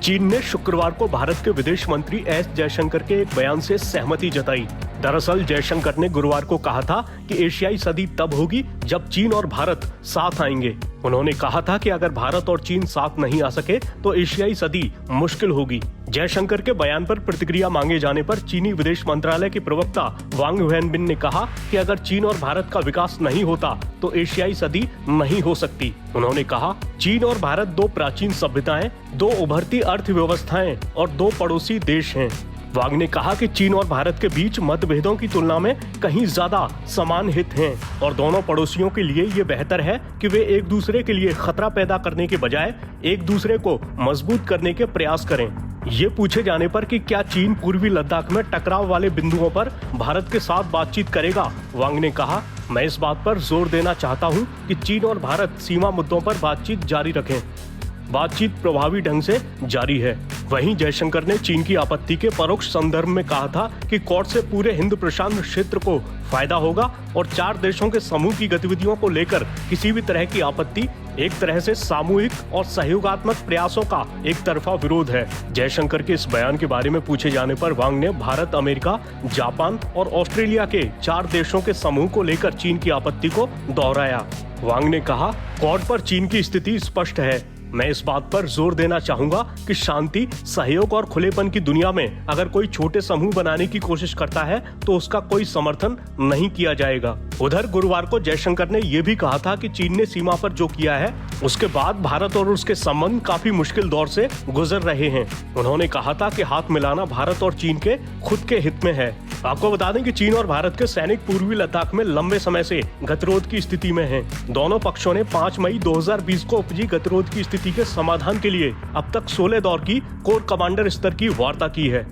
चीन ने शुक्रवार को भारत के विदेश मंत्री एस जयशंकर के एक बयान से सहमति जताई। दरअसल जयशंकर ने गुरुवार को कहा था कि एशियाई सदी तब होगी जब चीन और भारत साथ आएंगे। उन्होंने कहा था कि अगर भारत और चीन साथ नहीं आ सके तो एशियाई सदी मुश्किल होगी। जयशंकर के बयान पर प्रतिक्रिया मांगे जाने पर चीनी विदेश मंत्रालय के प्रवक्ता वांग वेनबिन ने कहा कि अगर चीन और भारत का विकास नहीं होता तो एशियाई सदी नहीं हो सकती। उन्होंने कहा, चीन और भारत दो प्राचीन सभ्यताएं, दो उभरती अर्थव्यवस्थाएं और दो पड़ोसी देश हैं। वांग ने कहा कि चीन और भारत के बीच मतभेदों की तुलना में कहीं ज्यादा समान हित हैं और दोनों पड़ोसियों के लिए ये बेहतर है कि वे एक दूसरे के लिए खतरा पैदा करने के बजाय एक दूसरे को मजबूत करने के प्रयास करें। ये पूछे जाने पर कि क्या चीन पूर्वी लद्दाख में टकराव वाले बिंदुओं पर भारत के साथ बातचीत करेगा, वांग ने कहा, मैं इस बात पर जोर देना चाहता हूँ कि चीन और भारत सीमा मुद्दों पर बातचीत जारी रखें। बातचीत प्रभावी ढंग से जारी है। वहीं जयशंकर ने चीन की आपत्ति के परोक्ष संदर्भ में कहा था कि क्वाड से पूरे हिंद प्रशांत क्षेत्र को फायदा होगा और चार देशों के समूह की गतिविधियों को लेकर किसी भी तरह की आपत्ति एक तरह से सामूहिक और सहयोगात्मक प्रयासों का एक तरफा विरोध है। जयशंकर के इस बयान के बारे में पूछे जाने पर वांग ने भारत, अमेरिका, जापान और ऑस्ट्रेलिया के चार देशों के समूह को लेकर चीन की आपत्ति को दोहराया। वांग ने कहा, क्वाड पर चीन की स्थिति स्पष्ट है। मैं इस बात पर जोर देना चाहूंगा कि शांति, सहयोग और खुलेपन की दुनिया में अगर कोई छोटे समूह बनाने की कोशिश करता है तो उसका कोई समर्थन नहीं किया जाएगा। उधर गुरुवार को जयशंकर ने यह भी कहा था कि चीन ने सीमा पर जो किया है उसके बाद भारत और उसके संबंध काफी मुश्किल दौर से गुजर रहे हैं। उन्होंने कहा था कि हाथ मिलाना भारत और चीन के खुद के हित में है। आपको बता दें कि चीन और भारत के सैनिक पूर्वी लद्दाख में लंबे समय से गतिरोध की स्थिति में हैं। दोनों पक्षों ने 5 मई 2020 को उपजी गतिरोध की स्थिति के समाधान के लिए अब तक 16 दौर की कोर कमांडर स्तर की वार्ता की है।